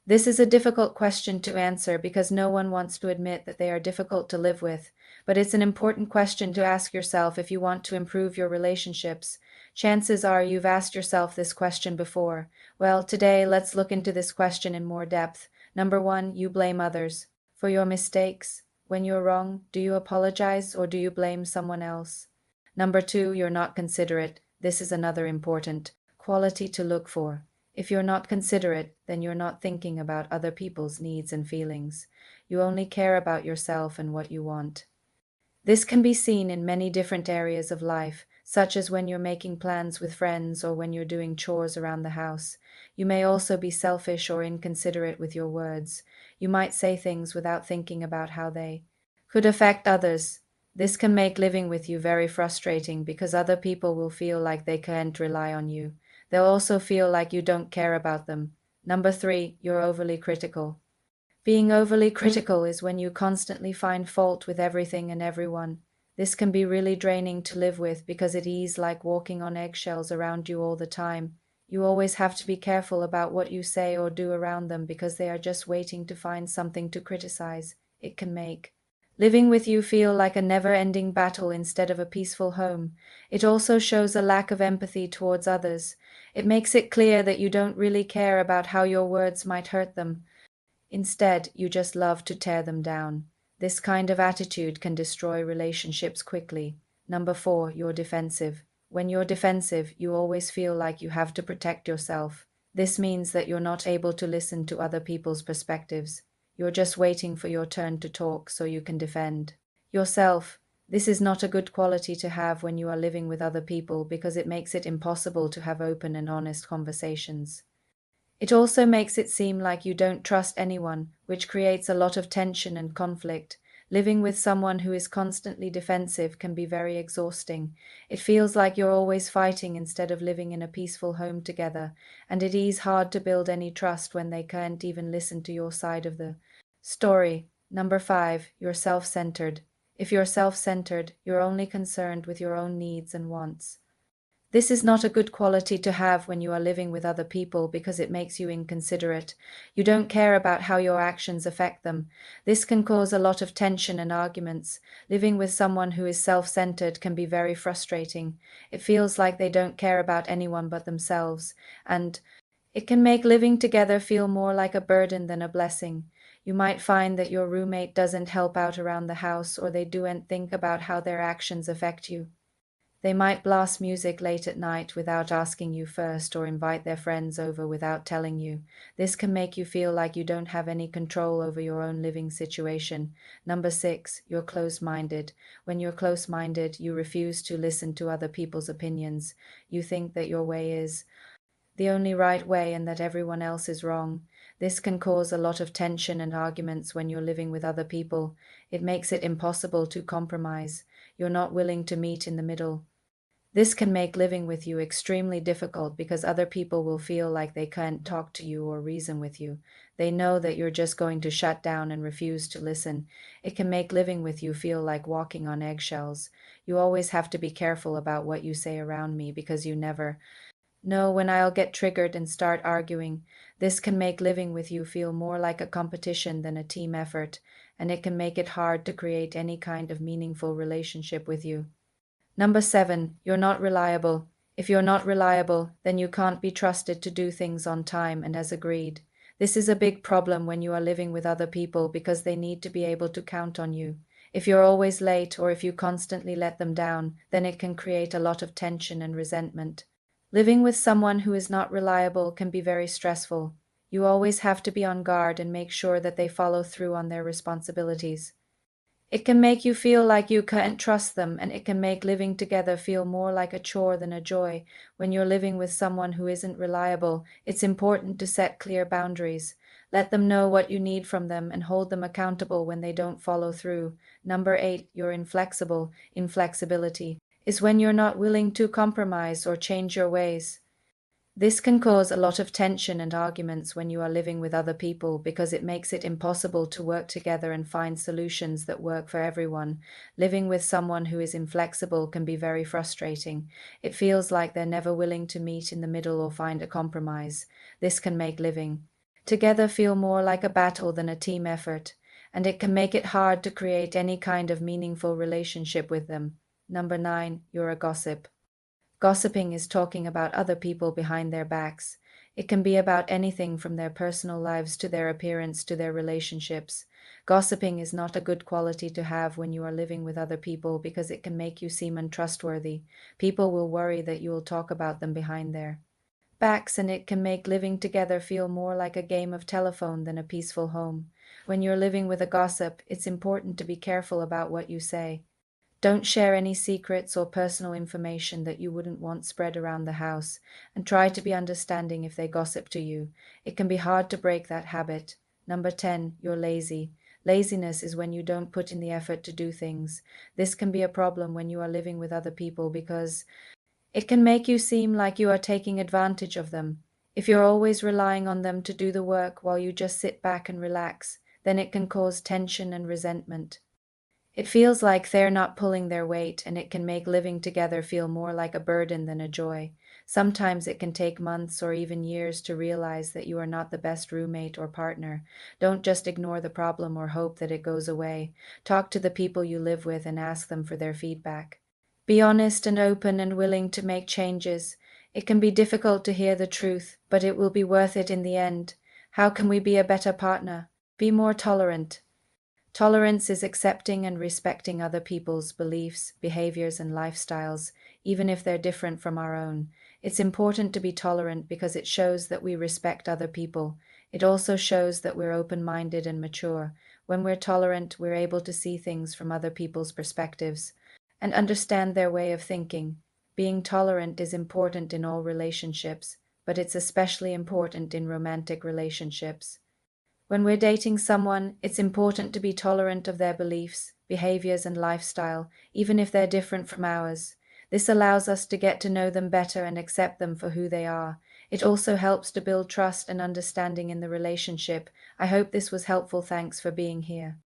This is a difficult question to answer because no one wants to admit that they are difficult to live with, but it's an important question to ask yourself if you want to improve your relationships. Chances are you've asked yourself this question before. Well, today let's look into this question in more depth. Number one, you blame others for your mistakes. When you're wrong, do you apologize or do you blame someone else? Number two, you're not considerate. This is another important quality to look for. If you're not considerate, then you're not thinking about other people's needs and feelings. You only care about yourself and what you want. This can be seen in many different areas of life, such as when you're making plans with friends or when you're doing chores around the house. You may also be selfish or inconsiderate with your words. You might say things without thinking about how they could affect others. This can make living with you very frustrating because other people will feel like they can't rely on you. They'll also feel like you don't care about them. Number three, you're overly critical. Being overly critical is when you constantly find fault with everything and everyone. This can be really draining to live with because it is like walking on eggshells around you all the time. You always have to be careful about what you say or do around them because they are just waiting to find something to criticize. It can make living with you feel like a never-ending battle instead of a peaceful home. It also shows a lack of empathy towards others. It makes it clear that you don't really care about how your words might hurt them. Instead, you just love to tear them down. This kind of attitude can destroy relationships quickly. Number four, you're defensive. When you're defensive, you always feel like you have to protect yourself. This means that you're not able to listen to other people's perspectives. You're just waiting for your turn to talk so you can defend yourself. This is not a good quality to have when you are living with other people because it makes it impossible to have open and honest conversations. It also makes it seem like you don't trust anyone, which creates a lot of tension and conflict. Living with someone who is constantly defensive can be very exhausting. It feels like you're always fighting instead of living in a peaceful home together, and it is hard to build any trust when they can't even listen to your side of the story. Number five, you're self-centered. If you're self-centered, you're only concerned with your own needs and wants. This is not a good quality to have when you are living with other people because it makes you inconsiderate. You don't care about how your actions affect them. This can cause a lot of tension and arguments. Living with someone who is self-centered can be very frustrating. It feels like they don't care about anyone but themselves, and it can make living together feel more like a burden than a blessing. You might find that your roommate doesn't help out around the house or they don't think about how their actions affect you. They might blast music late at night without asking you first or invite their friends over without telling you. This can make you feel like you don't have any control over your own living situation. Number six, you're close-minded. When you're close-minded, you refuse to listen to other people's opinions. You think that your way is the only right way and that everyone else is wrong. This can cause a lot of tension and arguments when you're living with other people. It makes it impossible to compromise. You're not willing to meet in the middle. This can make living with you extremely difficult because other people will feel like they can't talk to you or reason with you. They know that you're just going to shut down and refuse to listen. It can make living with you feel like walking on eggshells. You always have to be careful about what you say around me because you never know when I'll get triggered and start arguing. This can make living with you feel more like a competition than a team effort, and it can make it hard to create any kind of meaningful relationship with you. Number seven, you're not reliable. If you're not reliable, then you can't be trusted to do things on time and as agreed. This is a big problem when you are living with other people because they need to be able to count on you. If you're always late or if you constantly let them down, then it can create a lot of tension and resentment. Living with someone who is not reliable can be very stressful. You always have to be on guard and make sure that they follow through on their responsibilities. It can make you feel like you can't trust them, and it can make living together feel more like a chore than a joy. When you're living with someone who isn't reliable, it's important to set clear boundaries. Let them know what you need from them and hold them accountable when they don't follow through. Number eight, you're inflexible. Inflexibility is when you're not willing to compromise or change your ways. This can cause a lot of tension and arguments when you are living with other people because it makes it impossible to work together and find solutions that work for everyone. Living with someone who is inflexible can be very frustrating. It feels like they're never willing to meet in the middle or find a compromise. This can make living together feel more like a battle than a team effort, and it can make it hard to create any kind of meaningful relationship with them. Number 9, you're a gossip. Gossiping is talking about other people behind their backs. It can be about anything from their personal lives to their appearance to their relationships. Gossiping is not a good quality to have when you are living with other people because it can make you seem untrustworthy. People will worry that you will talk about them behind their backs, and it can make living together feel more like a game of telephone than a peaceful home. When you're living with a gossip, it's important to be careful about what you say. Don't share any secrets or personal information that you wouldn't want spread around the house, and try to be understanding if they gossip to you. It can be hard to break that habit. Number 10, you're lazy. Laziness is when you don't put in the effort to do things. This can be a problem when you are living with other people because it can make you seem like you are taking advantage of them. If you're always relying on them to do the work while you just sit back and relax, then it can cause tension and resentment. It feels like they're not pulling their weight, and it can make living together feel more like a burden than a joy. Sometimes it can take months or even years to realize that you are not the best roommate or partner. Don't just ignore the problem or hope that it goes away. Talk to the people you live with and ask them for their feedback. Be honest and open and willing to make changes. It can be difficult to hear the truth, but it will be worth it in the end. How can we be a better partner? Be more tolerant. Tolerance is accepting and respecting other people's beliefs, behaviors, and lifestyles, even if they're different from our own. It's important to be tolerant because it shows that we respect other people. It also shows that we're open-minded and mature. When we're tolerant, we're able to see things from other people's perspectives and understand their way of thinking. Being tolerant is important in all relationships, but it's especially important in romantic relationships. When we're dating someone, it's important to be tolerant of their beliefs, behaviors, and lifestyle, even if they're different from ours. This allows us to get to know them better and accept them for who they are. It also helps to build trust and understanding in the relationship. I hope this was helpful. Thanks for being here.